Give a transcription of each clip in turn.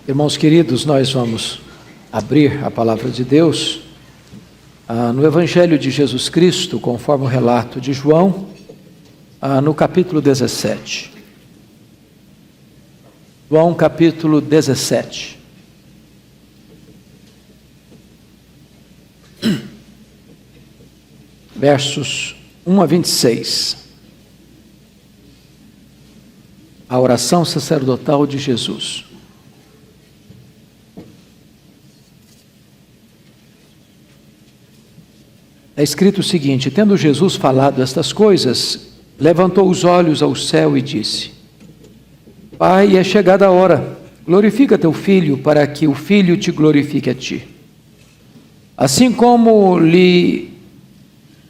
Irmãos queridos, nós vamos abrir a palavra de Deus no Evangelho de Jesus Cristo, conforme o relato de João, no capítulo 17. João capítulo 17. Versos 1 a 26. A oração sacerdotal de Jesus. É escrito o seguinte: tendo Jesus falado estas coisas, levantou os olhos ao céu e disse: Pai, é chegada a hora, glorifica teu Filho, para que o Filho te glorifique a ti. Assim como lhe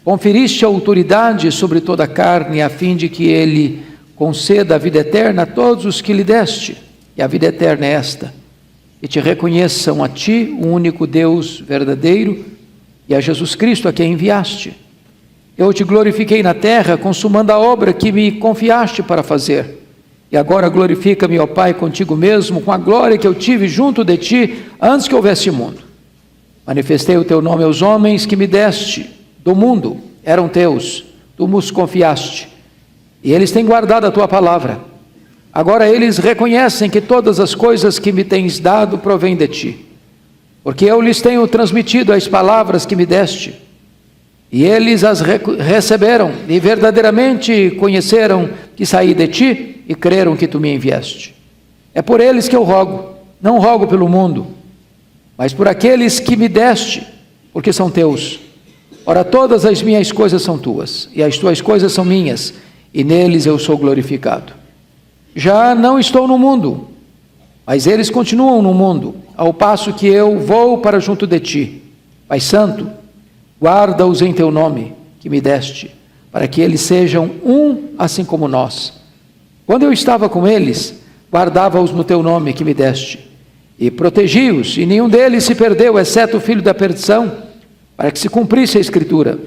conferiste autoridade sobre toda a carne, a fim de que ele conceda a vida eterna a todos os que lhe deste. E a vida eterna é esta: que te reconheçam a ti, o único Deus verdadeiro, e a Jesus Cristo a quem enviaste. Eu te glorifiquei na terra, consumando a obra que me confiaste para fazer. E agora glorifica-me, ó Pai, contigo mesmo, com a glória que eu tive junto de ti, antes que houvesse mundo. Manifestei o teu nome aos homens que me deste do mundo, eram teus, tu nos confiaste, e eles têm guardado a tua palavra. Agora eles reconhecem que todas as coisas que me tens dado provêm de ti, porque eu lhes tenho transmitido as palavras que me deste, e eles as receberam, e verdadeiramente conheceram que saí de ti, e creram que tu me enviaste. É por eles que eu rogo, não rogo pelo mundo, mas por aqueles que me deste, porque são teus. Ora, todas as minhas coisas são tuas, e as tuas coisas são minhas, e neles eu sou glorificado. Já não estou no mundo, mas eles continuam no mundo, ao passo que eu vou para junto de ti. Pai Santo, guarda-os em teu nome, que me deste, para que eles sejam um, assim como nós. Quando eu estava com eles, guardava-os no teu nome, que me deste, e protegi-os, e nenhum deles se perdeu, exceto o filho da perdição, para que se cumprisse a Escritura.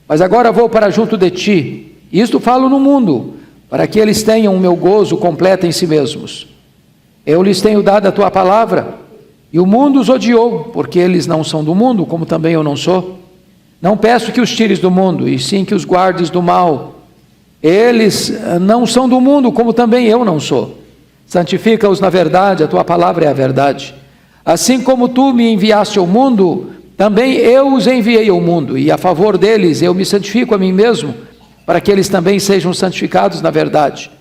Mas agora vou para junto de ti, e isto falo no mundo, para que eles tenham o meu gozo completo em si mesmos. Eu lhes tenho dado a tua palavra, e o mundo os odiou, porque eles não são do mundo, como também eu não sou. Não peço que os tires do mundo, e sim que os guardes do mal. Eles não são do mundo, como também eu não sou. Santifica-os na verdade, a tua palavra é a verdade. Assim como tu me enviaste ao mundo, também eu os enviei ao mundo, e a favor deles eu me santifico a mim mesmo, para que eles também sejam santificados na verdade.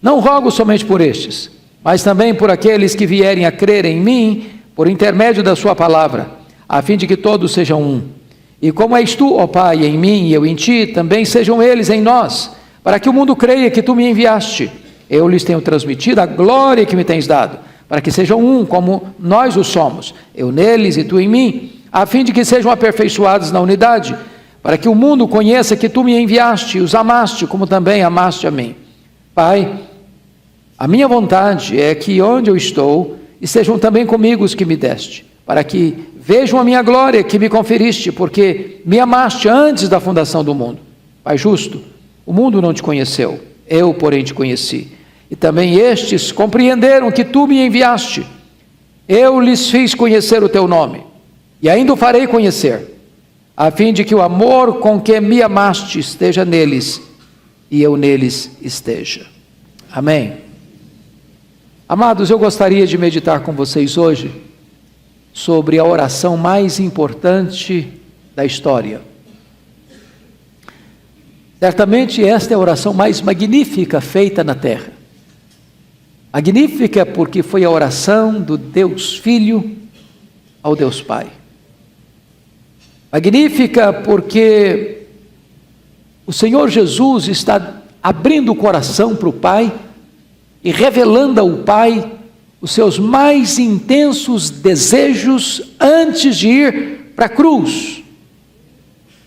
Não rogo somente por estes, mas também por aqueles que vierem a crer em mim, por intermédio da sua palavra, a fim de que todos sejam um. E como és tu, ó Pai, em mim e eu em ti, também sejam eles em nós, para que o mundo creia que tu me enviaste. Eu lhes tenho transmitido a glória que me tens dado, para que sejam um, como nós o somos, eu neles e tu em mim, a fim de que sejam aperfeiçoados na unidade, para que o mundo conheça que tu me enviaste e os amaste, como também amaste a mim. Pai, a minha vontade é que onde eu estou, estejam também comigo os que me deste, para que vejam a minha glória que me conferiste, porque me amaste antes da fundação do mundo. Pai justo, o mundo não te conheceu, eu, porém, te conheci. E também estes compreenderam que tu me enviaste. Eu lhes fiz conhecer o teu nome, e ainda o farei conhecer, a fim de que o amor com que me amaste esteja neles, e eu neles esteja. Amém. Amados, eu gostaria de meditar com vocês hoje sobre a oração mais importante da história. Certamente esta é a oração mais magnífica feita na terra. Magnífica porque foi a oração do Deus Filho ao Deus Pai. Magnífica porque o Senhor Jesus está abrindo o coração para o Pai e revelando ao Pai os seus mais intensos desejos antes de ir para a cruz.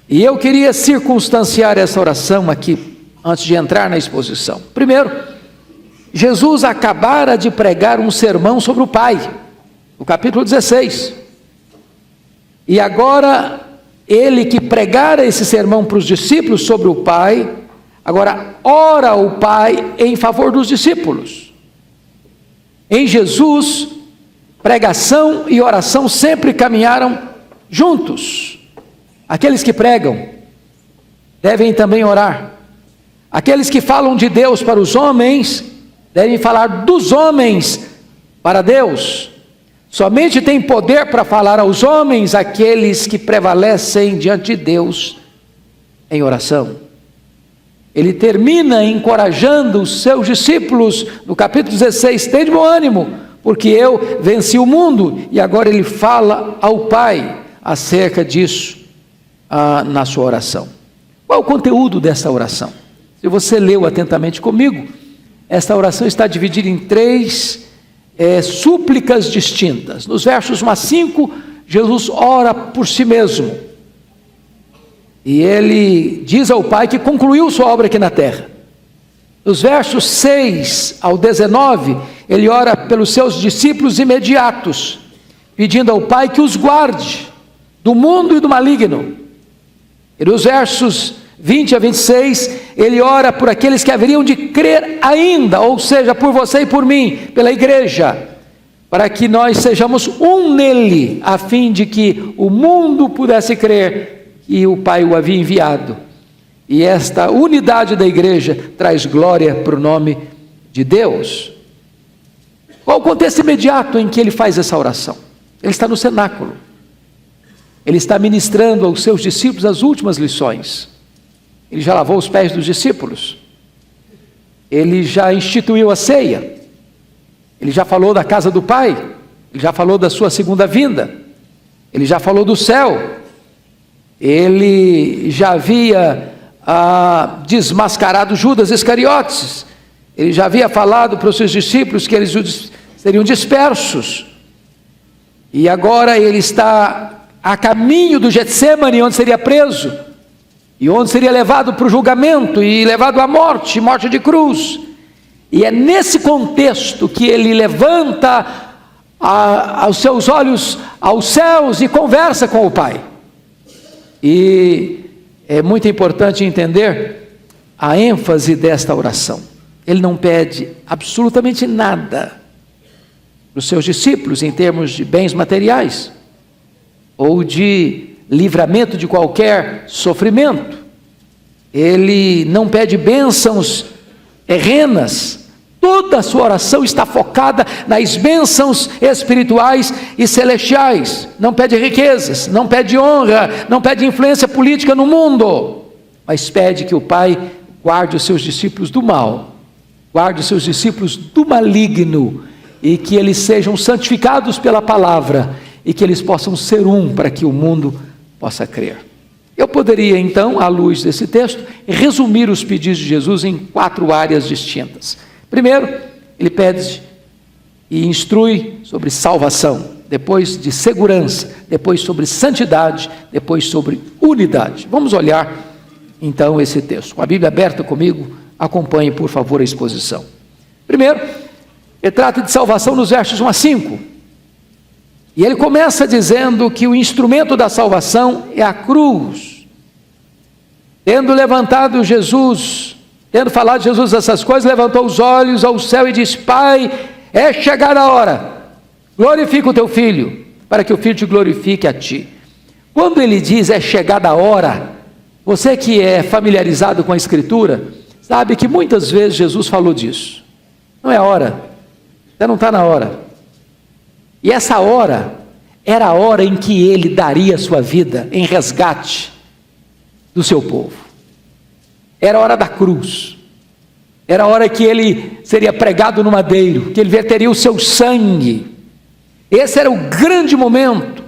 E eu queria circunstanciar essa oração aqui, antes de entrar na exposição. Primeiro, Jesus acabara de pregar um sermão sobre o Pai, no capítulo 16. E agora, ele que pregara esse sermão para os discípulos sobre o Pai, agora ora ao Pai em favor dos discípulos. Em Jesus, pregação e oração sempre caminharam juntos. Aqueles que pregam devem também orar. Aqueles que falam de Deus para os homens devem falar dos homens para Deus. Somente tem poder para falar aos homens aqueles que prevalecem diante de Deus em oração. Ele termina encorajando os seus discípulos no capítulo 16: tem de bom ânimo, porque eu venci o mundo. E agora ele fala ao Pai acerca disso na sua oração. Qual é o conteúdo dessa oração? Se você leu atentamente comigo, esta oração está dividida em três súplicas distintas. Nos versos 1 a 5, Jesus ora por si mesmo. E ele diz ao Pai que concluiu sua obra aqui na terra. Nos versos 6 ao 19, ele ora pelos seus discípulos imediatos, pedindo ao Pai que os guarde do mundo e do maligno. E nos versos 20 a 26, ele ora por aqueles que haveriam de crer ainda, ou seja, por você e por mim, pela igreja, para que nós sejamos um nele, a fim de que o mundo pudesse crer que o Pai o havia enviado. E esta unidade da igreja traz glória para o nome de Deus. Qual o contexto imediato em que ele faz essa oração? Ele está no cenáculo. Ele está ministrando aos seus discípulos as últimas lições. Ele já lavou os pés dos discípulos. Ele já instituiu a ceia. Ele já falou da casa do Pai. Ele já falou da sua segunda vinda. Ele já falou do céu. Ele já havia desmascarado Judas Iscariotes. Ele já havia falado para os seus discípulos que eles seriam dispersos. E agora ele está a caminho do Getsêmani, onde seria preso, e onde seria levado para o julgamento, e levado à morte, morte de cruz. E é nesse contexto que ele levanta os seus olhos aos céus e conversa com o Pai. E é muito importante entender a ênfase desta oração. Ele não pede absolutamente nada para os seus discípulos em termos de bens materiais, ou de livramento de qualquer sofrimento. Ele não pede bênçãos terrenas. Toda a sua oração está focada nas bênçãos espirituais e celestiais. Não pede riquezas, não pede honra, não pede influência política no mundo, mas pede que o Pai guarde os seus discípulos do mal, guarde os seus discípulos do maligno, e que eles sejam santificados pela palavra, e que eles possam ser um para que o mundo possa crer. Eu poderia então, à luz desse texto, resumir os pedidos de Jesus em 4 áreas distintas. Primeiro, ele pede e instrui sobre salvação, depois de segurança, depois sobre santidade, depois sobre unidade. Vamos olhar então esse texto. Com a Bíblia aberta comigo, acompanhe por favor a exposição. Primeiro, ele trata de salvação nos versos 1 a 5. E ele começa dizendo que o instrumento da salvação é a cruz. Tendo levantado Jesus, tendo falado de Jesus essas coisas, levantou os olhos ao céu e disse: Pai, é chegada a hora, glorifica o teu filho, para que o filho te glorifique a ti. Quando ele diz é chegada a hora, você que é familiarizado com a Escritura, sabe que muitas vezes Jesus falou disso. Não é a hora, você não está na hora. E essa hora era a hora em que ele daria a sua vida em resgate do seu povo. Era a hora da cruz. Era a hora que ele seria pregado no madeiro, que ele verteria o seu sangue. Esse era o grande momento.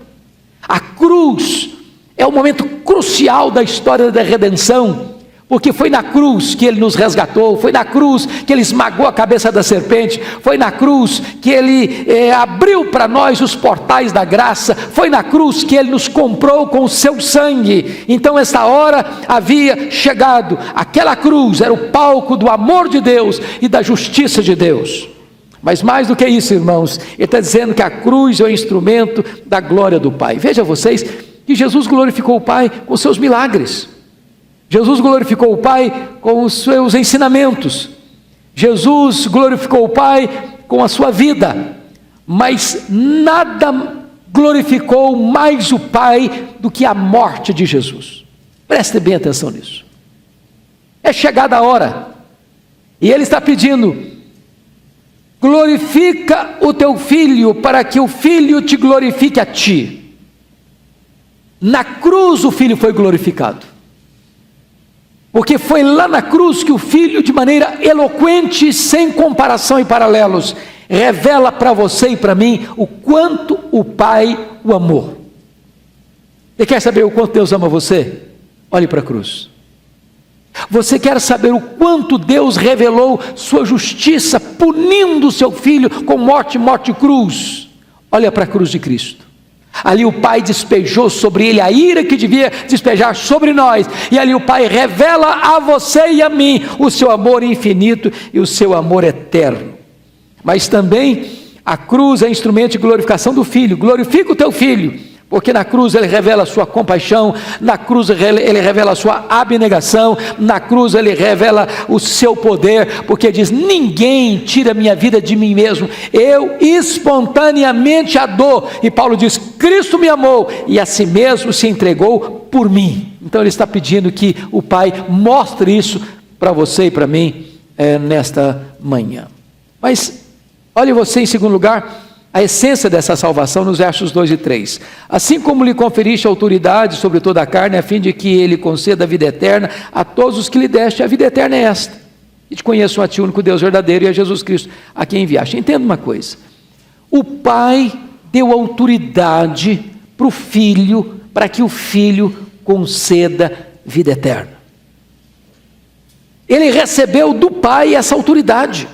A cruz é o momento crucial da história da redenção, porque foi na cruz que ele nos resgatou, foi na cruz que ele esmagou a cabeça da serpente, foi na cruz que ele abriu para nós os portais da graça, foi na cruz que ele nos comprou com o seu sangue. Então essa hora havia chegado. Aquela cruz era o palco do amor de Deus e da justiça de Deus. Mas mais do que isso, irmãos, ele está dizendo que a cruz é o instrumento da glória do Pai. Veja vocês que Jesus glorificou o Pai com seus milagres. Jesus glorificou o Pai com os seus ensinamentos. Jesus glorificou o Pai com a sua vida. mas nada glorificou mais o Pai do que a morte de Jesus. Preste bem atenção nisso. É chegada a hora, e Ele está pedindo: glorifica o teu filho, para que o filho te glorifique a ti. Na cruz o filho foi glorificado, porque foi lá na cruz que o filho, de maneira eloquente, sem comparação e paralelos, revela para você e para mim o quanto o Pai o amou. Você quer saber o quanto Deus ama você? Olhe para a cruz. Você quer saber o quanto Deus revelou sua justiça, punindo o seu filho com morte e cruz? Olha para a cruz de Cristo. Ali o Pai despejou sobre ele a ira que devia despejar sobre nós, e ali o Pai revela a você e a mim o seu amor infinito e o seu amor eterno. Mas também a cruz é instrumento de glorificação do Filho. Glorifica o teu Filho, porque na cruz Ele revela a sua compaixão, na cruz Ele revela a sua abnegação, na cruz Ele revela o seu poder, porque diz: ninguém tira minha vida de mim mesmo, eu espontaneamente a dou. E Paulo diz: Cristo me amou e a si mesmo se entregou por mim. Então Ele está pedindo que o Pai mostre isso para você e para mim nesta manhã. Mas olhe você, em segundo lugar, a essência dessa salvação nos versos 2 e 3. Assim como lhe conferiste autoridade sobre toda a carne, a fim de que ele conceda a vida eterna a todos os que lhe deste. A vida eterna é esta: e te conheçam a ti, o único Deus verdadeiro, e a Jesus Cristo, a quem enviaste. Entenda uma coisa: o Pai deu autoridade para o Filho, para que o Filho conceda vida eterna. Ele recebeu do Pai essa autoridade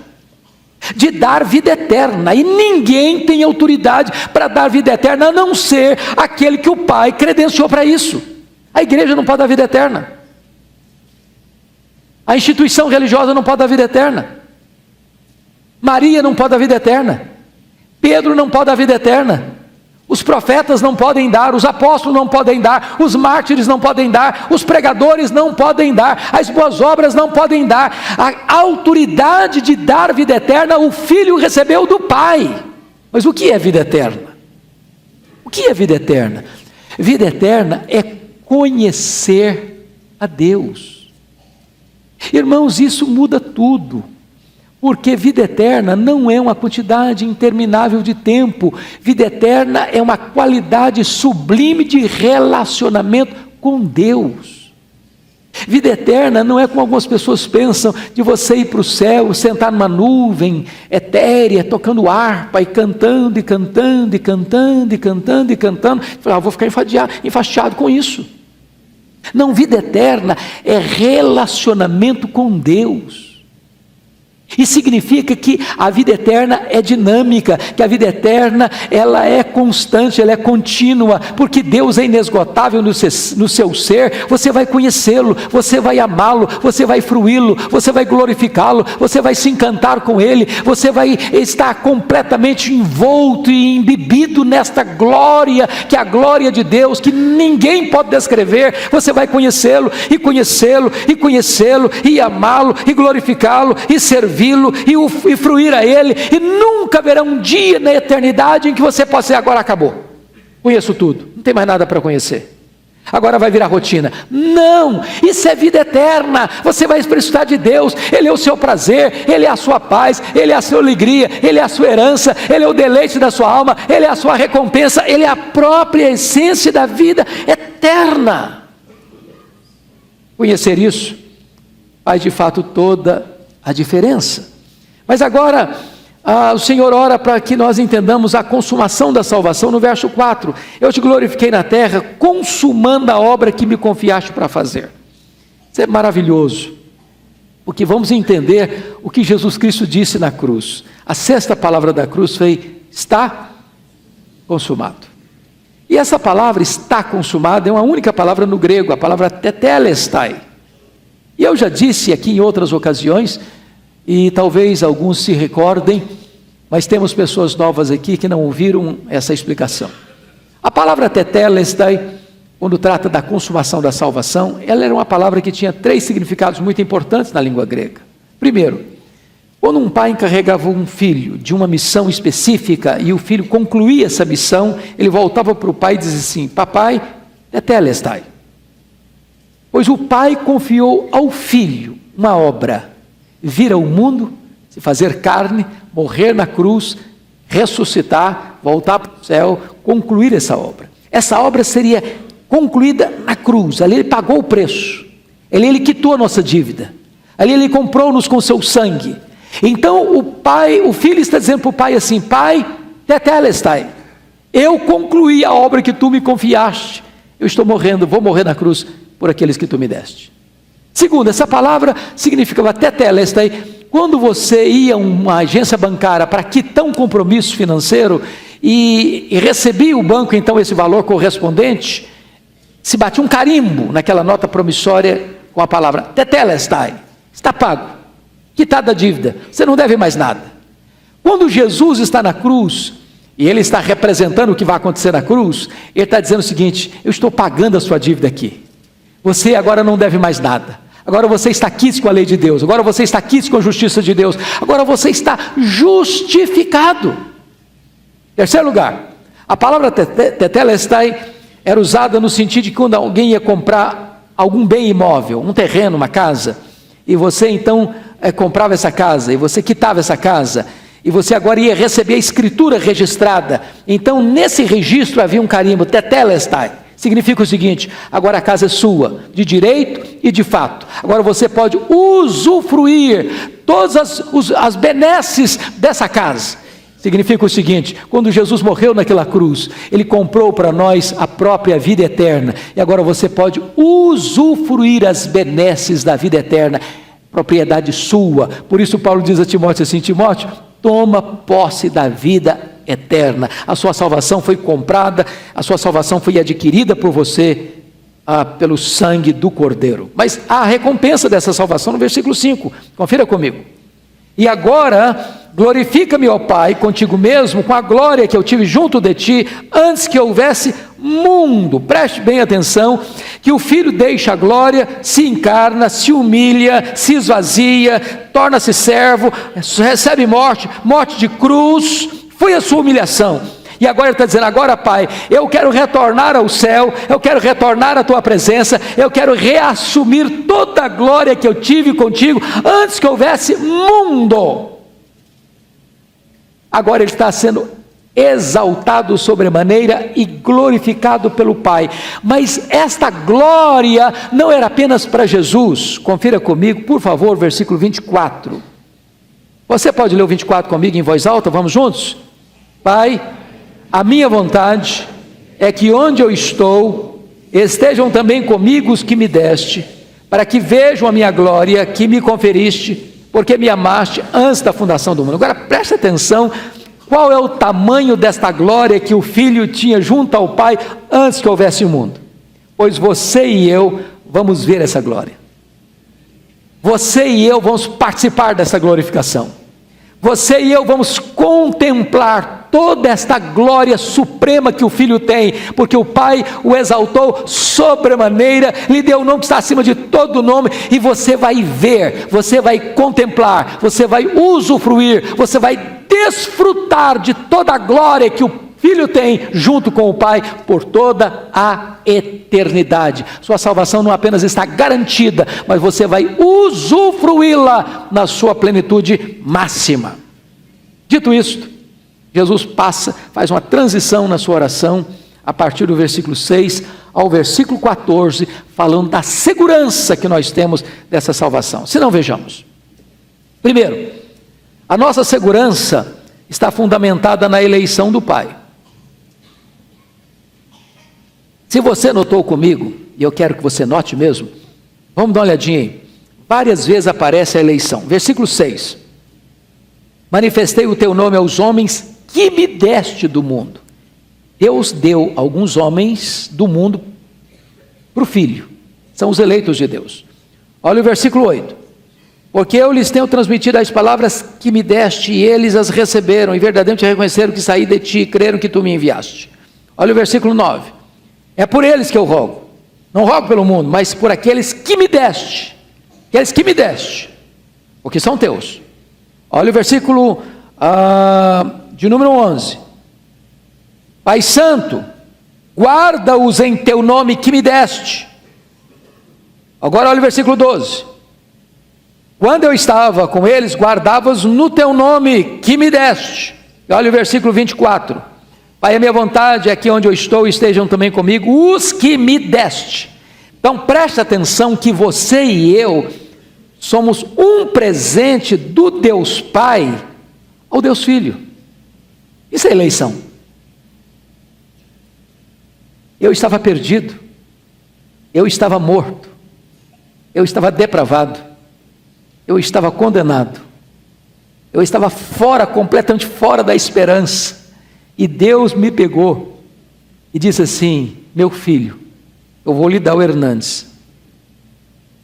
de dar vida eterna, e ninguém tem autoridade para dar vida eterna a não ser aquele que o Pai credenciou para isso. A igreja não pode dar vida eterna, a instituição religiosa não pode dar vida eterna, Maria não pode dar vida eterna, Pedro não pode dar vida eterna, os profetas não podem dar, os apóstolos não podem dar, os mártires não podem dar, os pregadores não podem dar, as boas obras não podem dar. A autoridade de dar vida eterna o Filho recebeu do Pai. Mas o que é vida eterna? O que é vida eterna? Vida eterna é conhecer a Deus. Irmãos, isso muda tudo. Porque vida eterna não é uma quantidade interminável de tempo. Vida eterna é uma qualidade sublime de relacionamento com Deus. Vida eterna não é como algumas pessoas pensam, de você ir para o céu, sentar numa nuvem etérea, tocando harpa e cantando, e cantando, e cantando, e cantando, e cantando. Vou ficar enfastiado com isso. Não, vida eterna é relacionamento com Deus. E significa que a vida eterna é dinâmica, que a vida eterna ela é constante, ela é contínua, porque Deus é inesgotável no seu ser. Você vai conhecê-lo, você vai amá-lo, você vai fruí-lo, você vai glorificá-lo, você vai se encantar com Ele, você vai estar completamente envolto e embebido nesta glória, que é a glória de Deus, que ninguém pode descrever. Você vai conhecê-lo, e conhecê-lo, e conhecê-lo, e amá-lo, e glorificá-lo, e servi-lo, e fruir a Ele, e nunca haverá um dia na eternidade em que você possa dizer: agora acabou, conheço tudo, não tem mais nada para conhecer, agora vai virar rotina. Não, isso é vida eterna. Você vai experimentar de Deus, Ele é o seu prazer, Ele é a sua paz, Ele é a sua alegria, Ele é a sua herança, Ele é o deleite da sua alma, Ele é a sua recompensa, Ele é a própria essência da vida eterna. Conhecer isso faz de fato toda a diferença. Mas agora o Senhor ora para que nós entendamos a consumação da salvação no verso 4. Eu te glorifiquei na terra, consumando a obra que me confiaste para fazer. Isso é maravilhoso, porque vamos entender o que Jesus Cristo disse na cruz. A sexta palavra da cruz foi: está consumado. E essa palavra, está consumado, é uma única palavra no grego, a palavra tetelestai. E eu já disse aqui em outras ocasiões, e talvez alguns se recordem, mas temos pessoas novas aqui que não ouviram essa explicação. A palavra tetelestai, quando trata da consumação da salvação, ela era uma palavra que tinha 3 significados muito importantes na língua grega. Primeiro, Quando um pai encarregava um filho de uma missão específica e o filho concluía essa missão, ele voltava para o pai e dizia assim: papai, tetelestai. Pois o pai confiou ao filho uma obra: vir ao mundo, se fazer carne, morrer na cruz, ressuscitar, voltar para o céu, concluir essa obra. Essa obra seria concluída na cruz. Ali ele pagou o preço, ali ele quitou a nossa dívida, ali ele comprou-nos com seu sangue. Então o filho está dizendo para o pai assim: pai, tetelestai, eu concluí a obra que tu me confiaste, eu estou morrendo, vou morrer na cruz por aqueles que tu me deste. Segundo, essa palavra significava tetelestai. Quando você ia a uma agência bancária para quitar um compromisso financeiro e recebia o banco então esse valor correspondente, se batia um carimbo naquela nota promissória com a palavra tetelestai, está pago, quitada a dívida, você não deve mais nada. Quando Jesus está na cruz e ele está representando o que vai acontecer na cruz, ele está dizendo o seguinte: eu estou pagando a sua dívida aqui, você agora não deve mais nada. Agora você está quites com a lei de Deus, agora você está quites com a justiça de Deus, agora você está justificado. Terceiro lugar, a palavra tetelestai era usada no sentido de que quando alguém ia comprar algum bem imóvel, um terreno, uma casa, e você então comprava essa casa, e você quitava essa casa, e você agora ia receber a escritura registrada. Então nesse registro havia um carimbo, tetelestai. Significa o seguinte: agora a casa é sua, de direito e de fato. Agora você pode usufruir todas as benesses dessa casa. Significa o seguinte: quando Jesus morreu naquela cruz, ele comprou para nós a própria vida eterna. E agora você pode usufruir as benesses da vida eterna, propriedade sua. Por isso Paulo diz a Timóteo assim: Timóteo, toma posse da vida eterna. A sua salvação foi comprada, a sua salvação foi adquirida por você pelo sangue do Cordeiro. Mas há a recompensa dessa salvação no versículo 5, confira comigo. E agora glorifica-me, ó Pai, contigo mesmo, com a glória que eu tive junto de ti, antes que houvesse mundo. Preste bem atenção, que o Filho deixa a glória, se encarna, se humilha, se esvazia, torna-se servo, recebe morte de cruz. Foi a sua humilhação. E agora ele está dizendo: agora Pai, eu quero retornar ao céu, eu quero retornar à tua presença, eu quero reassumir toda a glória que eu tive contigo antes que houvesse mundo. Agora ele está sendo exaltado sobremaneira e glorificado pelo Pai. Mas esta glória não era apenas para Jesus. Confira comigo, por favor, versículo 24. Você pode ler o 24 comigo em voz alta? Vamos juntos? Pai, a minha vontade é que onde eu estou, estejam também comigo os que me deste, para que vejam a minha glória que me conferiste, porque me amaste antes da fundação do mundo. Agora preste atenção, qual é o tamanho desta glória que o Filho tinha junto ao Pai antes que houvesse o mundo? Pois você e eu vamos ver essa glória. Você e eu vamos participar dessa glorificação. Você e eu vamos contemplar toda esta glória suprema que o Filho tem, porque o Pai o exaltou sobremaneira, lhe deu o nome que está acima de todo nome, e você vai ver, você vai contemplar, você vai usufruir, você vai desfrutar de toda a glória que o Filho tem junto com o Pai por toda a eternidade. Sua salvação não apenas está garantida, mas você vai usufruí-la na sua plenitude máxima. Dito isto, Jesus faz uma transição na sua oração, a partir do versículo 6 ao versículo 14, falando da segurança que nós temos dessa salvação. Se não, vejamos. Primeiro, a nossa segurança está fundamentada na eleição do Pai. Se você notou comigo, e eu quero que você note mesmo, vamos dar uma olhadinha aí. Várias vezes aparece a eleição. Versículo 6. Manifestei o teu nome aos homens que me deste do mundo. Deus deu alguns homens do mundo para o Filho. São os eleitos de Deus. Olha o versículo 8. Porque eu lhes tenho transmitido as palavras que me deste, e eles as receberam, e verdadeiramente reconheceram que saí de ti, e creram que tu me enviaste. Olha o versículo 9. É por eles que eu rogo, não rogo pelo mundo, mas por aqueles que me deste, porque são teus. Olha o versículo de número 11. Pai Santo, guarda-os em teu nome que me deste. Agora olha o versículo 12. Quando eu estava com eles, guardava-os no teu nome que me deste. E olha o versículo 24. Pai, a minha vontade é que onde eu estou estejam também comigo os que me deste. Então preste atenção que você e eu somos um presente do Deus Pai ao Deus Filho. Isso é eleição. Eu estava perdido, eu estava morto, eu estava depravado, eu estava condenado, eu estava fora, completamente fora da esperança, e Deus me pegou e disse assim: meu filho, eu vou lhe dar o Hernandes,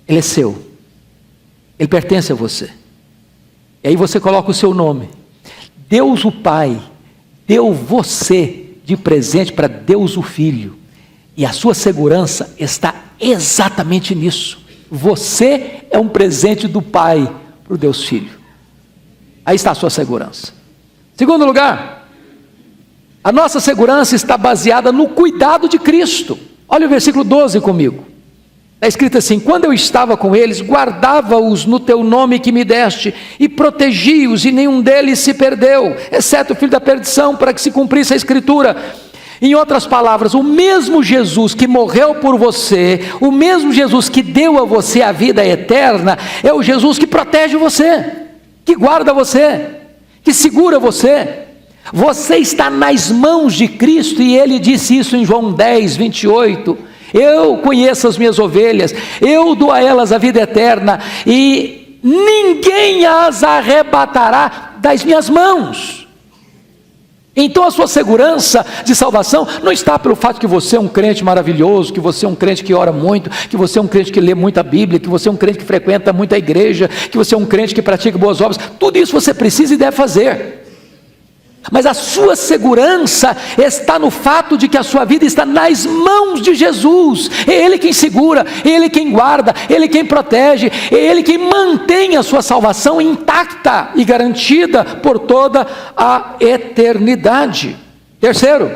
ele é seu, ele pertence a você. E aí você coloca o seu nome. Deus o Pai deu você de presente para Deus o Filho, e a sua segurança está exatamente nisso. Você é um presente do Pai para o Deus Filho. Aí está a sua segurança. Segundo lugar, a nossa segurança está baseada no cuidado de Cristo. Olha o versículo 12 comigo. Está escrito assim: quando eu estava com eles, guardava-os no teu nome que me deste, e protegi-os, e nenhum deles se perdeu, exceto o filho da perdição, para que se cumprisse a Escritura. Em outras palavras, o mesmo Jesus que morreu por você, o mesmo Jesus que deu a você a vida eterna, é o Jesus que protege você, que guarda você, que segura você. Você está nas mãos de Cristo, e Ele disse isso em João 10, 28. Eu conheço as minhas ovelhas, eu dou a elas a vida eterna, e ninguém as arrebatará das minhas mãos. Então a sua segurança de salvação não está pelo fato que você é um crente maravilhoso, que você é um crente que ora muito, que você é um crente que lê muita Bíblia, que você é um crente que frequenta muita igreja, que você é um crente que pratica boas obras. Tudo isso você precisa e deve fazer. Mas a sua segurança está no fato de que a sua vida está nas mãos de Jesus. É Ele quem segura, é Ele quem guarda, é Ele quem protege, é Ele quem mantém a sua salvação intacta e garantida por toda a eternidade. Terceiro,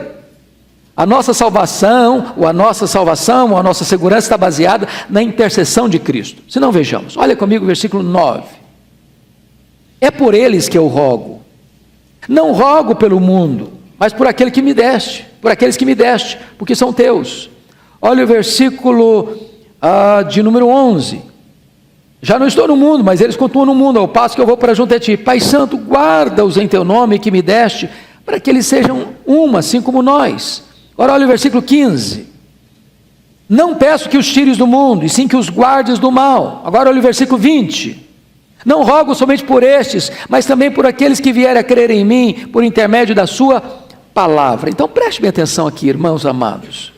a nossa salvação, a nossa segurança está baseada na intercessão de Cristo. Se não, vejamos, olha comigo o versículo 9. É por eles que eu rogo. Não rogo pelo mundo, mas por aquele que me deste, por aqueles que me deste, porque são teus. Olha o versículo de número 11. Já não estou no mundo, mas eles continuam no mundo, ao passo que eu vou para junto a ti. Pai Santo, guarda-os em teu nome que me deste, para que eles sejam uma, assim como nós. Agora olha o versículo 15. Não peço que os tires do mundo, e sim que os guardes do mal. Agora olha o versículo 20. Não rogo somente por estes, mas também por aqueles que vierem a crer em mim, por intermédio da sua palavra. Então preste bem atenção aqui, irmãos amados.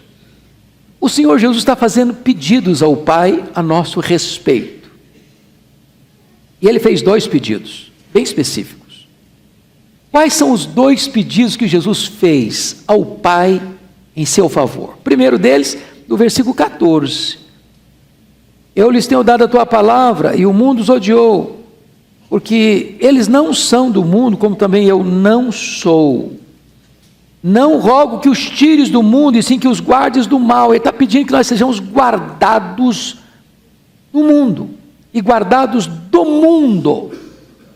O Senhor Jesus está fazendo pedidos ao Pai a nosso respeito. E Ele fez 2 pedidos, bem específicos. Quais são os 2 pedidos que Jesus fez ao Pai em seu favor? O primeiro deles, do versículo 14. Eu lhes tenho dado a tua palavra, e o mundo os odiou, porque eles não são do mundo, como também eu não sou. Não rogo que os tires do mundo, e sim que os guardes do mal. Ele está pedindo que nós sejamos guardados do mundo, e guardados do mundo. O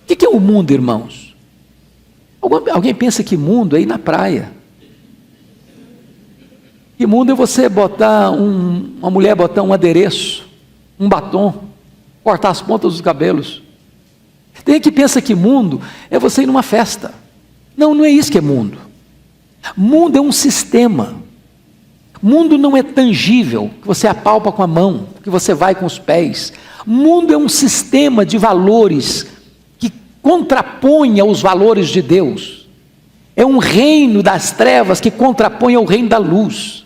que é o mundo, irmãos? Alguém pensa que mundo é ir na praia. Que mundo é você botar uma mulher botar um adereço, um batom, cortar as pontas dos cabelos. Tem que pensa que mundo é você ir numa festa. Não, não é isso que é mundo. Mundo é um sistema. Mundo não é tangível, que você apalpa com a mão, que você vai com os pés. Mundo é um sistema de valores que contrapõe aos valores de Deus. É um reino das trevas que contrapõe ao reino da luz.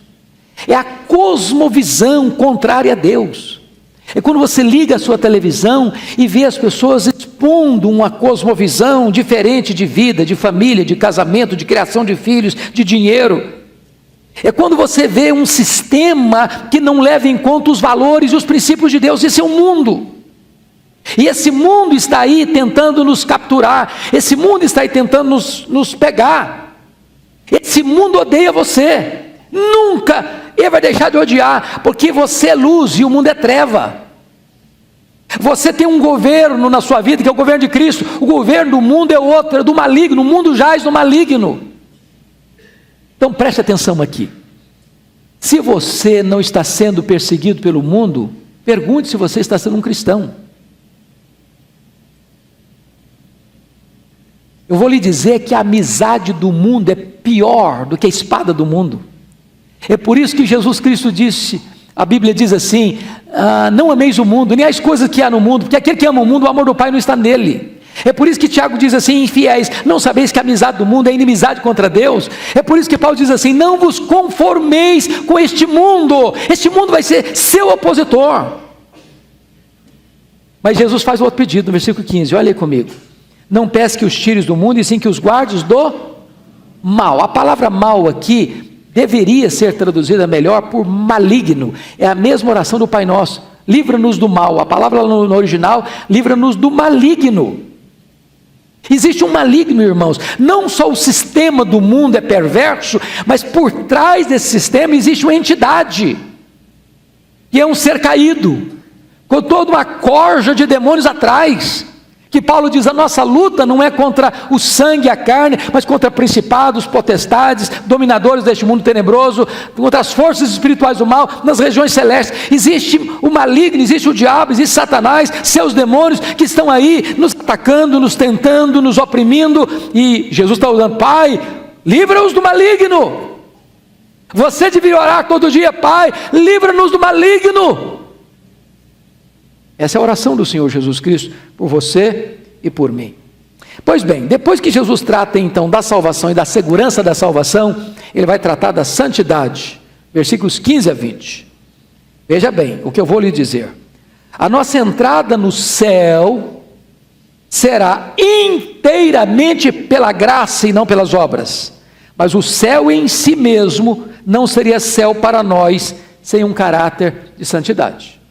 É a cosmovisão contrária a Deus. É quando você liga a sua televisão e vê as pessoas expondo uma cosmovisão diferente de vida, de família, de casamento, de criação de filhos, de dinheiro. É quando você vê um sistema que não leva em conta os valores e os princípios de Deus. Esse é o mundo. E esse mundo está aí tentando nos capturar, esse mundo está aí tentando nos pegar. Esse mundo odeia você, nunca ele vai deixar de odiar, porque você é luz e o mundo é treva. Você tem um governo na sua vida, que é o governo de Cristo. O governo do mundo é outro, é do maligno. O mundo jaz no maligno. Então preste atenção aqui. Se você não está sendo perseguido pelo mundo, pergunte se você está sendo um cristão. Eu vou lhe dizer que a amizade do mundo é pior do que a espada do mundo. É por isso que Jesus Cristo disse, a Bíblia diz assim, não ameis o mundo, nem as coisas que há no mundo, porque aquele que ama o mundo, o amor do Pai não está nele. É por isso que Tiago diz assim, infiéis, não sabeis que a amizade do mundo é inimizade contra Deus? É por isso que Paulo diz assim, não vos conformeis com este mundo vai ser seu opositor. Mas Jesus faz outro pedido no versículo 15, olha aí comigo. Não pesque os tires do mundo, e sim que os guardes do mal. A palavra mal aqui deveria ser traduzida melhor por maligno. É a mesma oração do Pai Nosso. Livra-nos do mal. A palavra no original, livra-nos do maligno. Existe um maligno, irmãos. Não só o sistema do mundo é perverso, mas por trás desse sistema existe uma entidade, que é um ser caído, com toda uma corja de demônios atrás. Que Paulo diz, a nossa luta não é contra o sangue e a carne, mas contra principados, potestades, dominadores deste mundo tenebroso, contra as forças espirituais do mal, nas regiões celestes. Existe o maligno, existe o diabo, existe Satanás, seus demônios, que estão aí, nos atacando, nos tentando, nos oprimindo, e Jesus está orando, Pai, livra-os do maligno. Você devia orar todo dia, Pai, livra-nos do maligno. Essa é a oração do Senhor Jesus Cristo, por você e por mim. Pois bem, depois que Jesus trata então da salvação e da segurança da salvação, ele vai tratar da santidade, versículos 15 a 20. Veja bem o que eu vou lhe dizer. A nossa entrada no céu será inteiramente pela graça e não pelas obras, mas o céu em si mesmo não seria céu para nós sem um caráter de santidade.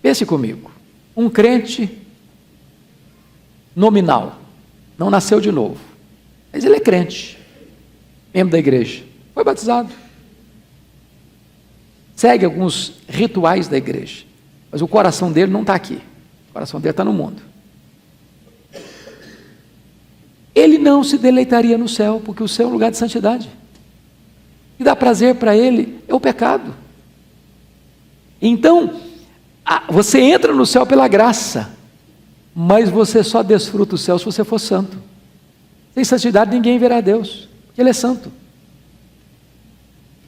Pense comigo, um crente nominal, não nasceu de novo, mas ele é crente, membro da igreja, foi batizado, segue alguns rituais da igreja, mas o coração dele não está aqui, o coração dele está no mundo. Ele não se deleitaria no céu, porque o céu é um lugar de santidade, o que dá prazer para ele é o pecado. Então, você entra no céu pela graça, mas você só desfruta o céu se você for santo. Sem santidade ninguém verá Deus, porque Ele é santo.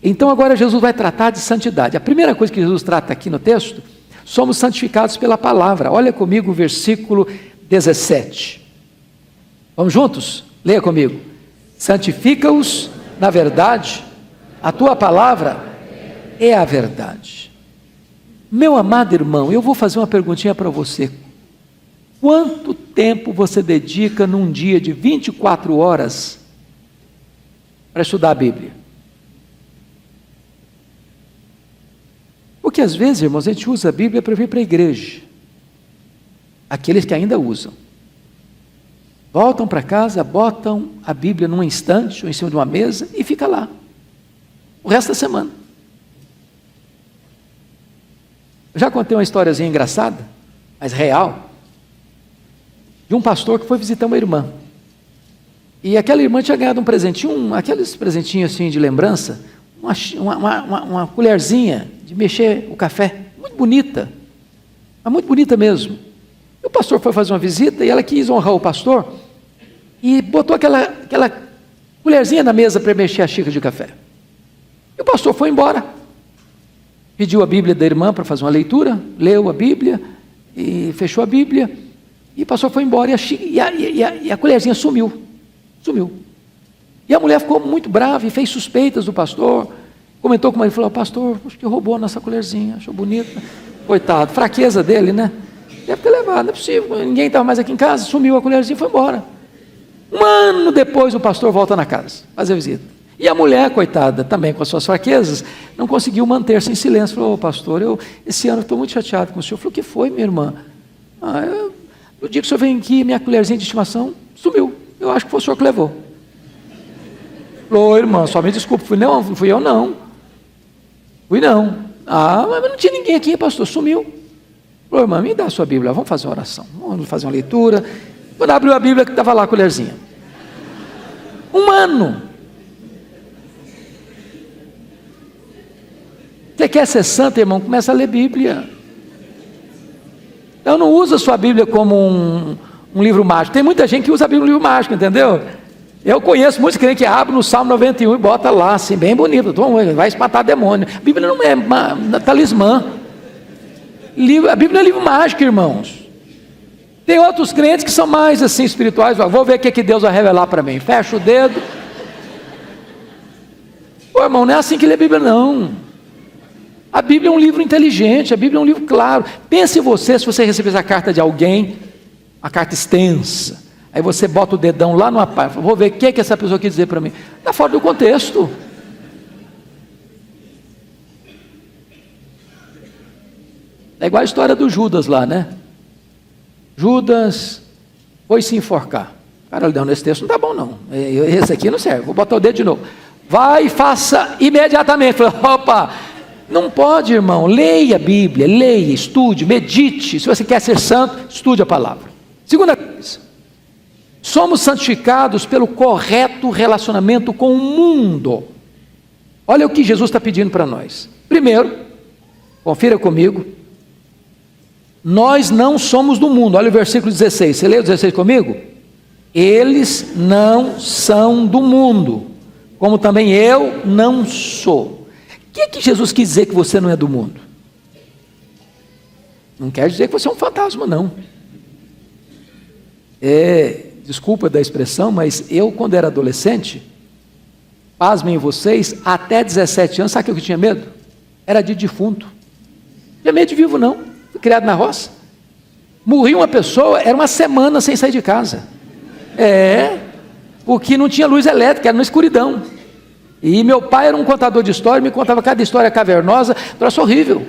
Então agora Jesus vai tratar de santidade. A primeira coisa que Jesus trata aqui no texto, somos santificados pela palavra. Olha comigo o versículo 17. Vamos juntos? Leia comigo. Santifica-os na verdade, a tua palavra é a verdade. Meu amado irmão, eu vou fazer uma perguntinha para você. Quanto tempo você dedica num dia de 24 horas para estudar a Bíblia? Porque às vezes, irmãos, a gente usa a Bíblia para vir para a igreja. Aqueles que ainda usam. Voltam para casa, botam a Bíblia num instante ou em cima de uma mesa e fica lá. O resto da semana. Eu já contei uma historiazinha engraçada, mas real, de um pastor que foi visitar uma irmã. E aquela irmã tinha ganhado um presentinho, aqueles presentinhos assim de lembrança, uma colherzinha de mexer o café, muito bonita, mas muito bonita mesmo. E o pastor foi fazer uma visita e ela quis honrar o pastor e botou aquela colherzinha na mesa para mexer a xícara de café. E o pastor foi embora. Pediu a Bíblia da irmã para fazer uma leitura, leu a Bíblia e fechou a Bíblia, e o pastor foi embora e a colherzinha sumiu. E a mulher ficou muito brava e fez suspeitas do pastor, comentou com ele, falou, pastor, acho que roubou a nossa colherzinha, achou bonita, coitado, fraqueza dele, né? Deve ter levado, não é possível, ninguém estava mais aqui em casa, sumiu a colherzinha e foi embora. Um ano depois o pastor volta na casa, fazer visita. E a mulher, coitada, também com as suas fraquezas, não conseguiu manter-se em silêncio. Falou: pastor, esse ano estou muito chateado com o senhor. Falou: o que foi, minha irmã? No dia que o senhor veio aqui, minha colherzinha de estimação sumiu. Eu acho que foi o senhor que levou. Falou: irmã, só me desculpe, fui eu não. Fui não. Mas não tinha ninguém aqui, pastor, sumiu. Falou: irmã, me dá a sua Bíblia, vamos fazer uma oração, vamos fazer uma leitura. Quando abriu a Bíblia, que estava lá a colherzinha. Um ano. Você quer ser santo, irmão? Começa a ler Bíblia. Então não usa a sua Bíblia como um livro mágico. Tem muita gente que usa a Bíblia como um livro mágico, entendeu? Eu conheço muitos crentes que abrem no Salmo 91 e bota lá, assim, bem bonito. Vai espantar demônio. A Bíblia não é talismã. A Bíblia é livro mágico, irmãos. Tem outros crentes que são mais assim espirituais. Vou ver o que Deus vai revelar para mim. Fecha o dedo. Pô, irmão, não é assim que lê a Bíblia, não. A Bíblia é um livro inteligente, a Bíblia é um livro claro. Pense você, se você receber a carta de alguém, uma carta extensa, aí você bota o dedão lá numa parte, vou ver o que essa pessoa quer dizer para mim. Está fora do contexto. É igual a história do Judas lá, né? Judas foi se enforcar. Cara, ele deu nesse texto, não está bom não. Esse aqui não serve, vou botar o dedo de novo. Vai e faça imediatamente. Opa! Não pode, irmão. Leia a Bíblia, leia, estude, medite. Se você quer ser santo, estude a palavra. Segunda coisa, somos santificados pelo correto relacionamento com o mundo. Olha o que Jesus está pedindo para nós. Primeiro, confira comigo, nós não somos do mundo. Olha o versículo 16, você leu o 16 comigo? Eles não são do mundo, como também eu não sou. O que Jesus quis dizer que você não é do mundo? Não quer dizer que você é um fantasma, não. Desculpa da expressão, mas eu, quando era adolescente, pasmem vocês, até 17 anos, sabe o que eu tinha medo? Era de defunto. Não tinha medo de vivo, não. Fui criado na roça. Morria uma pessoa, era uma semana sem sair de casa. Porque não tinha luz elétrica, era na escuridão. E meu pai era um contador de história, me contava cada história cavernosa, troço horrível.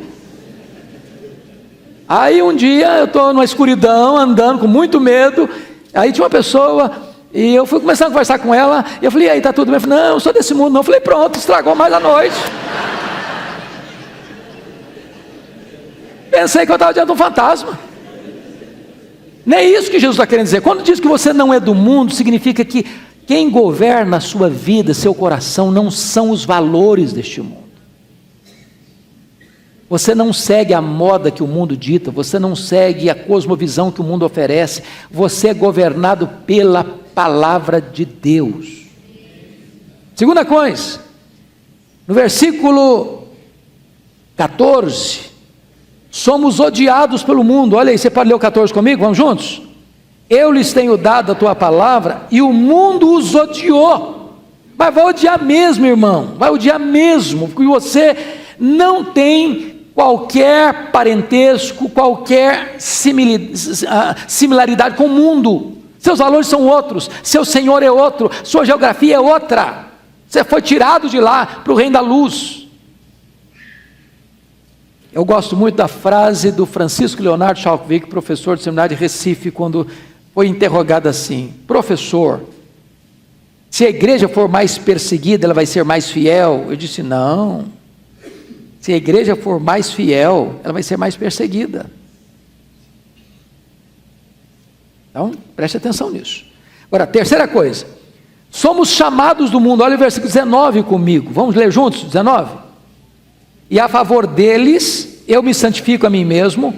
Aí um dia eu estou numa escuridão, andando com muito medo, aí tinha uma pessoa, e eu fui começando a conversar com ela, e eu falei: e aí, está tudo bem? Eu falei: não, eu sou desse mundo não. Eu falei: pronto, estragou mais a noite. Pensei que eu estava diante de um fantasma. Não é isso que Jesus está querendo dizer. Quando diz que você não é do mundo, significa que quem governa a sua vida, seu coração, não são os valores deste mundo. Você não segue a moda que o mundo dita, você não segue a cosmovisão que o mundo oferece, você é governado pela palavra de Deus. Segunda coisa, no versículo 14, somos odiados pelo mundo. Olha aí, você pode ler o 14 comigo? Vamos juntos? Eu lhes tenho dado a tua palavra e o mundo os odiou. Mas vai odiar mesmo, irmão, vai odiar mesmo, porque você não tem qualquer parentesco, qualquer similaridade com o mundo. Seus valores são outros, seu Senhor é outro, sua geografia é outra. Você foi tirado de lá para o reino da luz. Eu gosto muito da frase do Francisco Leonardo Schalkwijk, professor do seminário de Recife, quando foi interrogado assim: professor, se a igreja for mais perseguida, ela vai ser mais fiel? Eu disse: não, se a igreja for mais fiel, ela vai ser mais perseguida. Então, preste atenção nisso. Agora, terceira coisa, somos chamados do mundo. Olha o versículo 19 comigo, vamos ler juntos, 19. E a favor deles, eu me santifico a mim mesmo,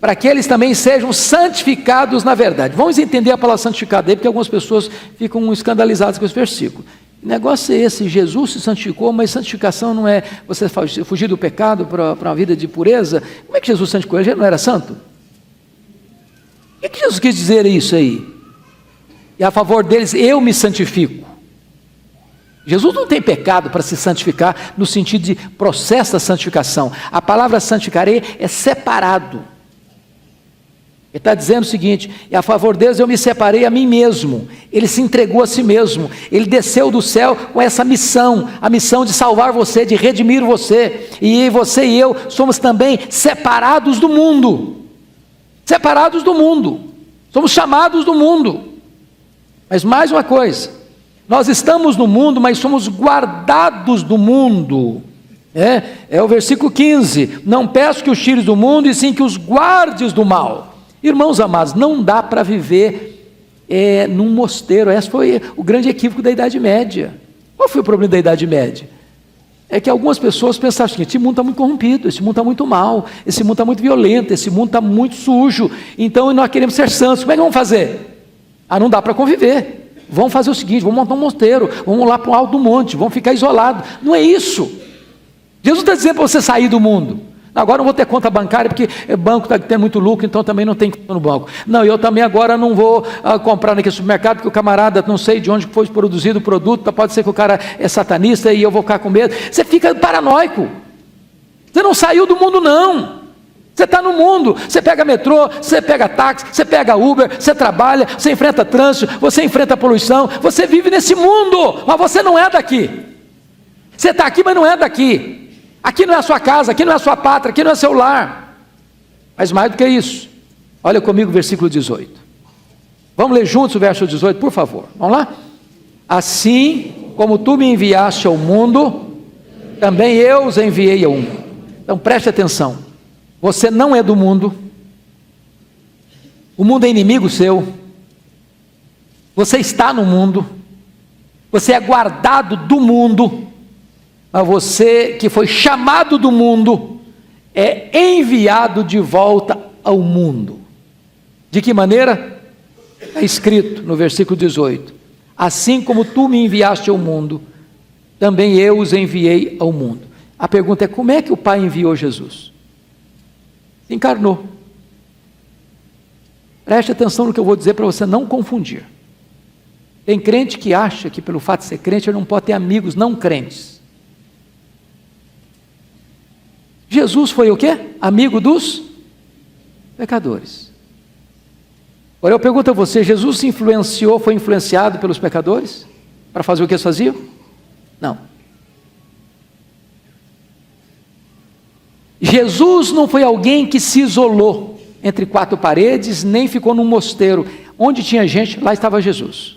para que eles também sejam santificados na verdade. Vamos entender a palavra santificado aí, porque algumas pessoas ficam escandalizadas com esse versículo. O negócio é esse: Jesus se santificou, mas santificação não é você fugir do pecado para uma vida de pureza. Como é que Jesus santificou? Ele já não era santo? O que Jesus quis dizer isso aí? E a favor deles, eu me santifico. Jesus não tem pecado para se santificar no sentido de processo da santificação. A palavra santificarei é separado. Ele está dizendo o seguinte: e a favor deles eu me separei a mim mesmo. Ele se entregou a si mesmo. Ele desceu do céu com essa missão, a missão de salvar você, de redimir você. E você e eu somos também separados do mundo. Separados do mundo. Somos chamados do mundo. Mas mais uma coisa: nós estamos no mundo, mas somos guardados do mundo. É o versículo 15: não peço que os tires do mundo, e sim que os guardes do mal. Irmãos amados, não dá para viver num mosteiro. Esse foi o grande equívoco da Idade Média. Qual foi o problema da Idade Média? É que algumas pessoas pensavam assim: esse mundo está muito corrompido, esse mundo está muito mal, esse mundo está muito violento, esse mundo está muito sujo, então nós queremos ser santos. Como é que vamos fazer? Não dá para conviver. Vamos fazer o seguinte: vamos montar um mosteiro, vamos lá para o alto do monte, vamos ficar isolados. Não é isso. Jesus está dizendo para você sair do mundo. Agora não vou ter conta bancária, porque o banco está tendo muito lucro, então também não tem conta no banco. Não, eu também agora não vou comprar naquele supermercado, porque o camarada, não sei de onde foi produzido o produto, pode ser que o cara é satanista e eu vou ficar com medo. Você fica paranoico. Você não saiu do mundo, não. Você está no mundo. Você pega metrô, você pega táxi, você pega Uber, você trabalha, você enfrenta trânsito, você enfrenta poluição, você vive nesse mundo, mas você não é daqui. Você está aqui, mas não é daqui. Aqui não é a sua casa, aqui não é a sua pátria, aqui não é seu lar. Mas mais do que isso, olha comigo o versículo 18. Vamos ler juntos o verso 18, por favor. Vamos lá? Assim como tu me enviaste ao mundo, também eu os enviei ao mundo. Então preste atenção. Você não é do mundo. O mundo é inimigo seu. Você está no mundo. Você é guardado do mundo. Mas você que foi chamado do mundo é enviado de volta ao mundo. De que maneira? É escrito no versículo 18: assim como tu me enviaste ao mundo, também eu os enviei ao mundo. A pergunta é: como é que o Pai enviou Jesus? Se encarnou. Preste atenção no que eu vou dizer para você não confundir. Tem crente que acha que pelo fato de ser crente ele não pode ter amigos não crentes. Jesus foi o quê? Amigo dos pecadores. Agora eu pergunto a você: Jesus foi influenciado pelos pecadores? Para fazer o que eles faziam? Não. Jesus não foi alguém que se isolou entre quatro paredes, nem ficou num mosteiro. Onde tinha gente, lá estava Jesus.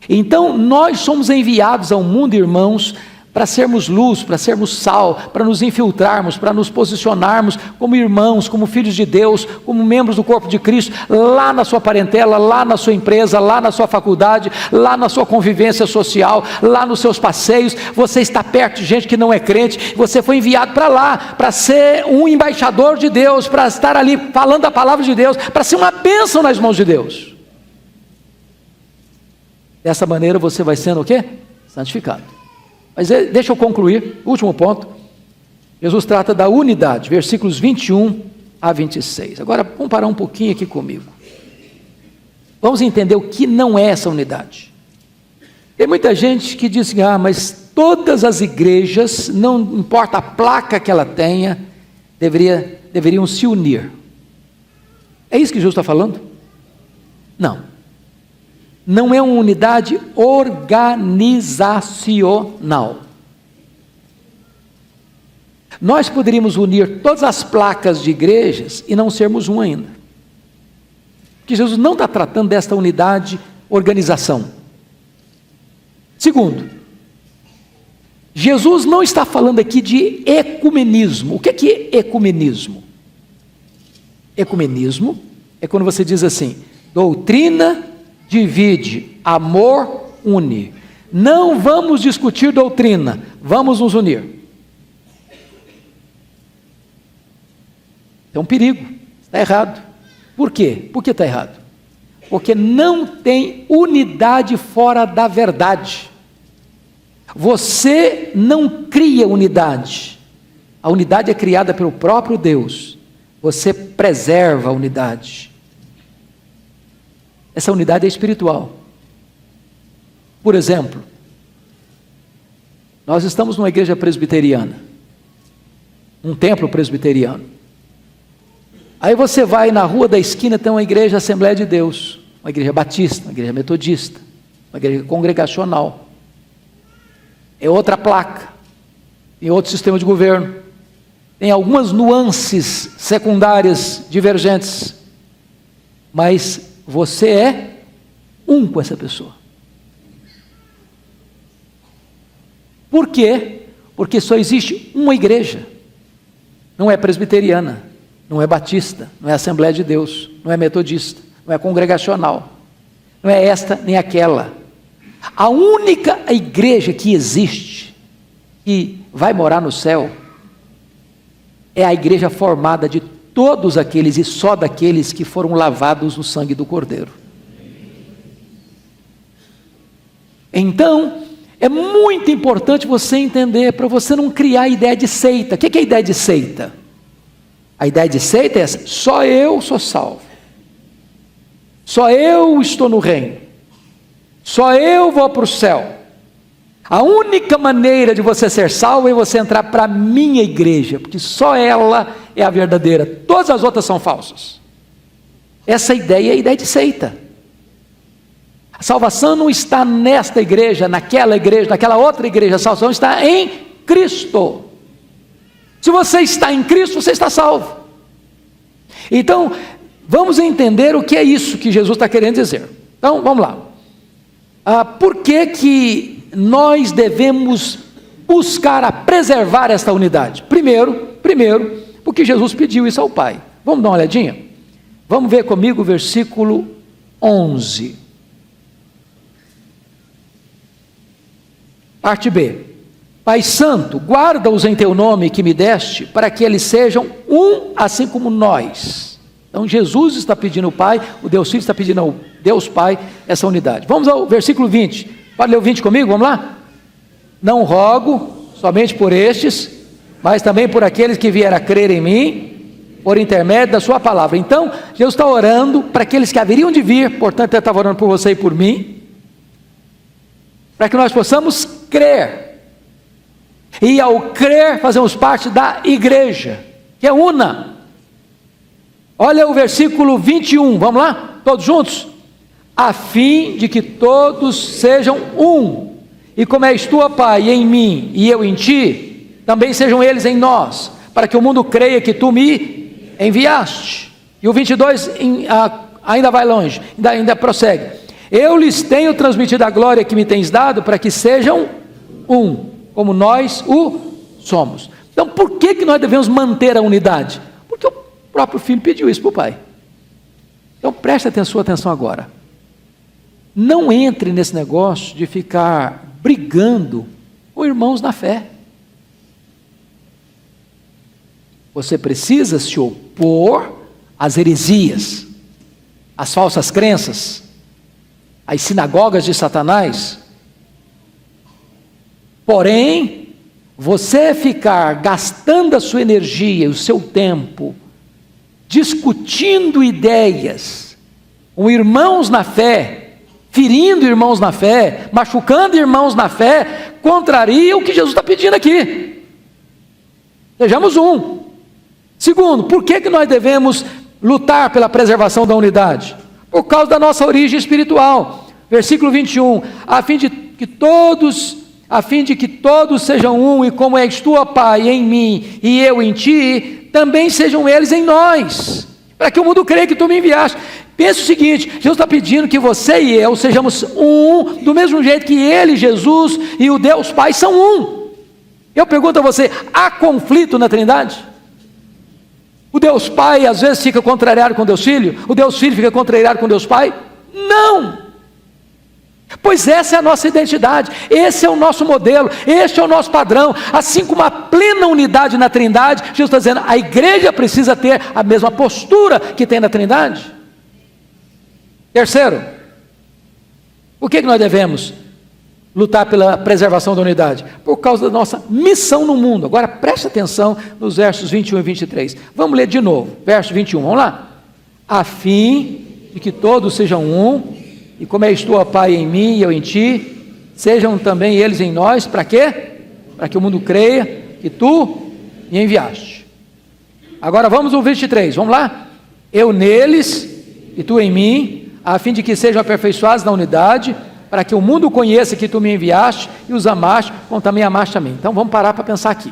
Então nós somos enviados ao mundo, irmãos, para sermos luz, para sermos sal, para nos infiltrarmos, para nos posicionarmos como irmãos, como filhos de Deus, como membros do corpo de Cristo, lá na sua parentela, lá na sua empresa, lá na sua faculdade, lá na sua convivência social, lá nos seus passeios. Você está perto de gente que não é crente, você foi enviado para lá, para ser um embaixador de Deus, para estar ali falando a palavra de Deus, para ser uma bênção nas mãos de Deus. Dessa maneira você vai sendo o quê? Santificado. Mas deixa eu concluir, último ponto. Jesus trata da unidade, versículos 21 a 26. Agora, vamos parar um pouquinho aqui comigo. Vamos entender o que não é essa unidade. Tem muita gente que diz: mas todas as igrejas, não importa a placa que ela tenha, deveriam se unir. É isso que Jesus está falando? Não. Não é uma unidade organizacional. Nós poderíamos unir todas as placas de igrejas e não sermos um ainda. Porque Jesus não está tratando desta unidade organização. Segundo, Jesus não está falando aqui de ecumenismo. O que é ecumenismo? Ecumenismo é quando você diz assim: doutrina divide, amor une. Não vamos discutir doutrina, vamos nos unir. É um perigo, está errado. Por quê? Por que está errado? Porque não tem unidade fora da verdade. Você não cria unidade. A unidade é criada pelo próprio Deus. Você preserva a unidade. Essa unidade é espiritual. Por exemplo, nós estamos numa igreja presbiteriana, um templo presbiteriano. Aí você vai na rua da esquina, tem uma igreja Assembleia de Deus, uma igreja batista, uma igreja metodista, uma igreja congregacional. É outra placa, tem outro sistema de governo, tem algumas nuances secundárias divergentes, mas você é um com essa pessoa. Por quê? Porque só existe uma igreja, não é presbiteriana, não é batista, não é Assembleia de Deus, não é metodista, não é congregacional, não é esta nem aquela. A única igreja que existe, que vai morar no céu, é a igreja formada de todos aqueles e só daqueles que foram lavados no sangue do Cordeiro. Então, é muito importante você entender, para você não criar a ideia de seita. O que é a ideia de seita? A ideia de seita é essa: só eu sou salvo, só eu estou no reino, só eu vou para o céu. A única maneira de você ser salvo é você entrar para a minha igreja, porque só ela é a verdadeira, todas as outras são falsas. Essa ideia é a ideia de seita. A salvação não está nesta igreja, naquela outra igreja. A salvação está em Cristo. Se você está em Cristo, você está salvo. Então, vamos entender o que é isso que Jesus está querendo dizer. Então, vamos lá. Por que nós devemos buscar a preservar esta unidade? Primeiro, porque Jesus pediu isso ao Pai. Vamos dar uma olhadinha? Vamos ver comigo o versículo 11. Parte B. Pai Santo, guarda-os em teu nome que me deste, para que eles sejam um, assim como nós. Então Jesus está pedindo ao Pai, o Deus Filho está pedindo ao Deus Pai essa unidade. Vamos ao versículo 20. Pode ler o 20 comigo? Vamos lá? Não rogo somente por estes, mas também por aqueles que vieram a crer em mim, por intermédio da sua palavra. Então, Jesus está orando para aqueles que haveriam de vir, portanto ele estava orando por você e por mim, para que nós possamos crer, e ao crer fazemos parte da igreja, que é una. Olha o versículo 21, vamos lá? Todos juntos? A fim de que todos sejam um, e como és tu, ó Pai, em mim e eu em ti, também sejam eles em nós, para que o mundo creia que tu me enviaste. E o 22 ainda vai longe, ainda prossegue. Eu lhes tenho transmitido a glória que me tens dado, para que sejam um, como nós o somos. Então, por que nós devemos manter a unidade? Porque o próprio Filho pediu isso para o Pai. Então, preste sua atenção agora. Não entre nesse negócio de ficar brigando com irmãos na fé. Você precisa se opor às heresias, às falsas crenças, às sinagogas de Satanás. Porém, você ficar gastando a sua energia e o seu tempo discutindo ideias com irmãos na fé, ferindo irmãos na fé, machucando irmãos na fé, contraria o que Jesus está pedindo aqui. Sejamos um. Segundo, por que nós devemos lutar pela preservação da unidade? Por causa da nossa origem espiritual. Versículo 21, a fim de que todos sejam um, e como és tu, ó Pai, em mim e eu em ti, também sejam eles em nós, para que o mundo creia que tu me enviaste. Pense o seguinte: Jesus está pedindo que você e eu sejamos um, do mesmo jeito que Ele, Jesus e o Deus Pai são um. Eu pergunto a você, há conflito na Trindade? O Deus Pai às vezes fica contrariado com Deus Filho? O Deus Filho fica contrariado com Deus Pai? Não! Pois essa é a nossa identidade, esse é o nosso modelo, este é o nosso padrão. Assim como a plena unidade na Trindade, Jesus está dizendo, a igreja precisa ter a mesma postura que tem na Trindade. Terceiro, por que nós devemos lutar pela preservação da unidade? Por causa da nossa missão no mundo. Agora preste atenção nos versos 21 e 23. Vamos ler de novo, verso 21, vamos lá. A fim de que todos sejam um, e como és tu, ó Pai, em mim e eu em ti, sejam também eles em nós, para quê? Para que o mundo creia que tu me enviaste. Agora vamos ao 23, vamos lá? eu neles e tu em mim, a fim de que sejam aperfeiçoados na unidade, para que o mundo conheça que tu me enviaste e os amaste, como também amaste a mim. Então vamos parar para pensar aqui.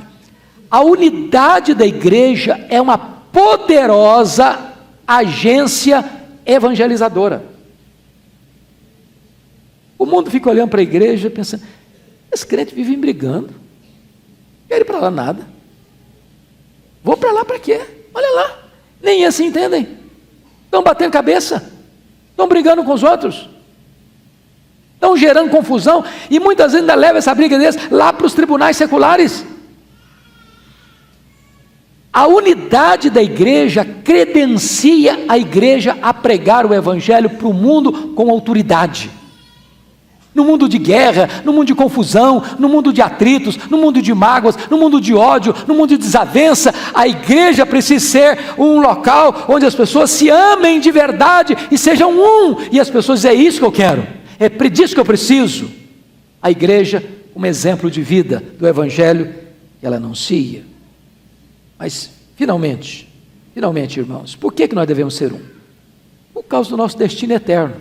A unidade da igreja é uma poderosa agência evangelizadora. O mundo fica olhando para a igreja pensando, esse crente vive brigando, não quer ir para lá nada, vou para lá para quê? Olha lá, nem eles se entendem, estão batendo cabeça, estão brigando com os outros, estão gerando confusão, e muitas vezes ainda leva essa briga deles lá para os tribunais seculares. A unidade da igreja credencia a igreja a pregar o evangelho para o mundo com autoridade. No mundo de guerra, no mundo de confusão, no mundo de atritos, no mundo de mágoas, no mundo de ódio, no mundo de desavença, a igreja precisa ser um local onde as pessoas se amem de verdade e sejam um, e as pessoas dizem, é isso que eu quero, é disso que eu preciso. A igreja, um exemplo de vida do evangelho que ela anuncia. Mas, finalmente, irmãos, por que nós devemos ser um? Por causa do nosso destino eterno.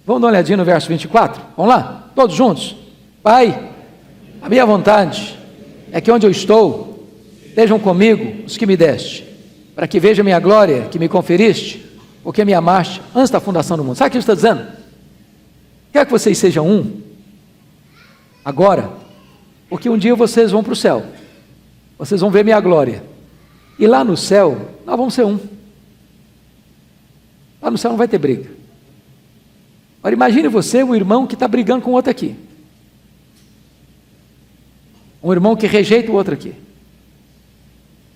Vamos dar uma olhadinha no verso 24? Vamos lá? Todos juntos? Pai, a minha vontade é que onde eu estou, estejam comigo os que me deste, para que vejam a minha glória que me conferiste, porque me amaste antes da fundação do mundo. Sabe o que ele está dizendo? Quer que vocês sejam um, agora, porque um dia vocês vão para o céu, vocês vão ver minha glória, e lá no céu, nós vamos ser um. Lá no céu não vai ter briga. Agora imagine você, um irmão que está brigando com o outro aqui, um irmão que rejeita o outro aqui.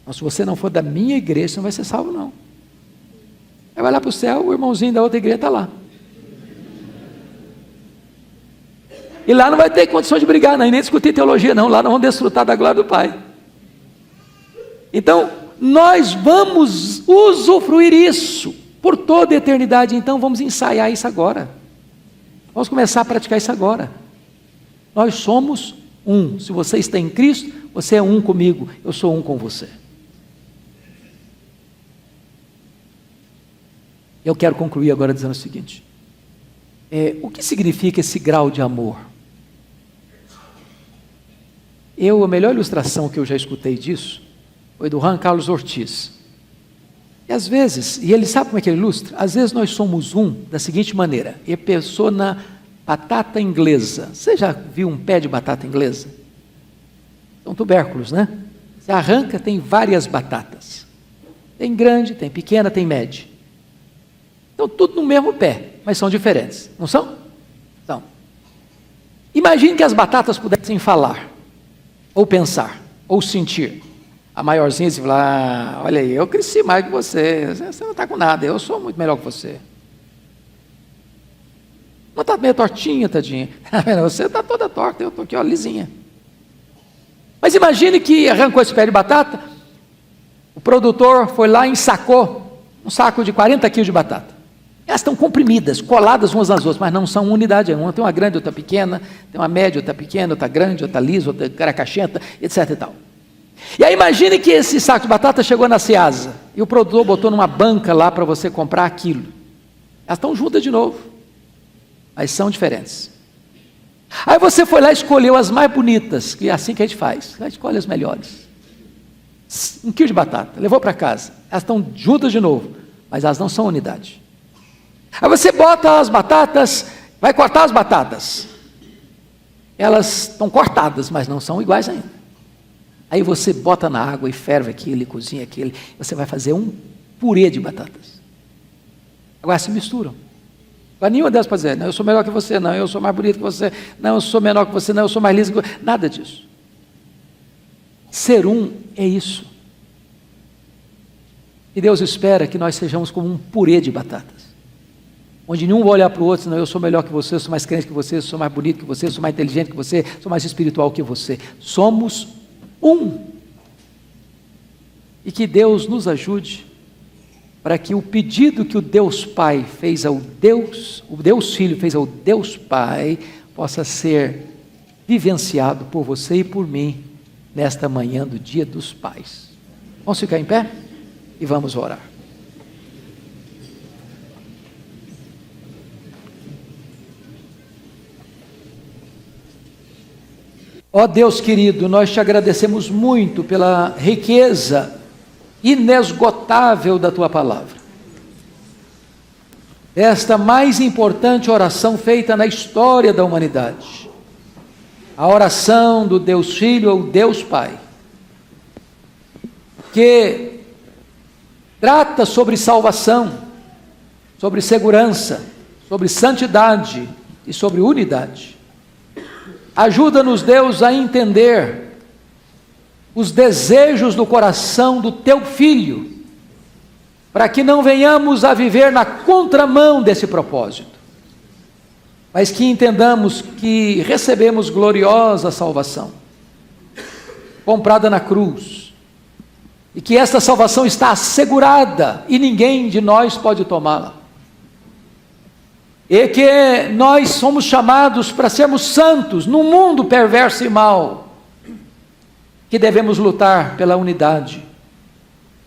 Mas se você não for da minha igreja, você não vai ser salvo não. Aí vai lá para o céu, o irmãozinho da outra igreja está lá, e lá não vai ter condições de brigar, nem discutir teologia não, lá nós vamos desfrutar da glória do Pai. Então, nós vamos usufruir isso por toda a eternidade. Então vamos ensaiar isso agora, vamos começar a praticar isso agora. Nós somos um. Se você está em Cristo, você é um comigo, eu sou um com você. Eu quero concluir agora dizendo o seguinte, o que significa esse grau de amor? A melhor ilustração que eu já escutei disso foi do Juan Carlos Ortiz. E às vezes, e ele sabe como é que ele ilustra? Às vezes nós somos um da seguinte maneira, e pensou na batata inglesa. Você já viu um pé de batata inglesa? São tubérculos, né? Você arranca, tem várias batatas. Tem grande, tem pequena, tem média. Então tudo no mesmo pé, mas são diferentes, não são? São. Imagine que as batatas pudessem falar, ou pensar, ou sentir. A maiorzinha se fala, olha aí, eu cresci mais que você não está com nada, eu sou muito melhor que você. Não está meio tortinha, tadinha. Você está toda torta, eu estou aqui, ó, lisinha. Mas imagine que arrancou esse pé de batata, o produtor foi lá e ensacou um saco de 40 quilos de batata. Elas estão comprimidas, coladas umas nas outras, mas não são unidade. Uma tem uma grande, outra pequena, tem uma média, outra pequena, outra grande, outra lisa, outra caracachenta, etc e tal. E aí imagine que esse saco de batata chegou na Ceasa, e o produtor botou numa banca lá para você comprar aquilo. Elas estão juntas de novo, mas são diferentes. Aí você foi lá e escolheu as mais bonitas, que é assim que a gente faz, lá escolhe as melhores. 1 quilo de batata, levou para casa, elas estão juntas de novo, mas elas não são unidade. Aí você bota as batatas, vai cortar as batatas, elas estão cortadas, mas não são iguais ainda. Aí você bota na água e ferve aquilo, e cozinha aquilo, você vai fazer um purê de batatas. Agora se misturam. Agora nenhuma delas pode dizer, não, eu sou melhor que você, não, eu sou mais bonito que você, não, eu sou menor que você, não, eu sou mais liso que você, nada disso. Ser um é isso. E Deus espera que nós sejamos como um purê de batatas, onde nenhum vai olhar para o outro, senão eu sou melhor que você, eu sou mais crente que você, eu sou mais bonito que você, eu sou mais inteligente que você, sou mais espiritual que você. Somos um. E que Deus nos ajude para que o pedido que o Deus Pai fez ao Deus, o Deus Filho fez ao Deus Pai, possa ser vivenciado por você e por mim nesta manhã do Dia dos Pais. Vamos ficar em pé e vamos orar. Ó Deus querido, nós te agradecemos muito pela riqueza inesgotável da tua palavra. Esta mais importante oração feita na história da humanidade. A oração do Deus Filho ou Deus Pai, que trata sobre salvação, sobre segurança, sobre santidade e sobre unidade. Ajuda-nos, Deus, a entender os desejos do coração do teu Filho, para que não venhamos a viver na contramão desse propósito, mas que entendamos que recebemos gloriosa salvação, comprada na cruz, e que esta salvação está assegurada e ninguém de nós pode tomá-la. E que nós somos chamados para sermos santos num mundo perverso e mau, que devemos lutar pela unidade,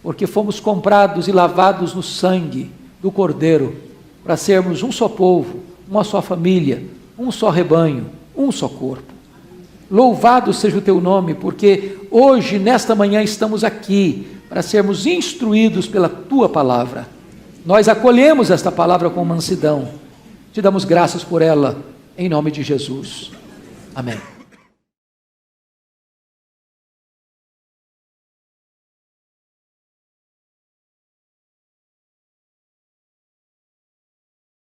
porque fomos comprados e lavados no sangue do Cordeiro, para sermos um só povo, uma só família, um só rebanho, um só corpo. Louvado seja o teu nome, porque hoje, nesta manhã, estamos aqui para sermos instruídos pela tua palavra. Nós acolhemos esta palavra com mansidão. Te damos graças por ela, em nome de Jesus. Amém.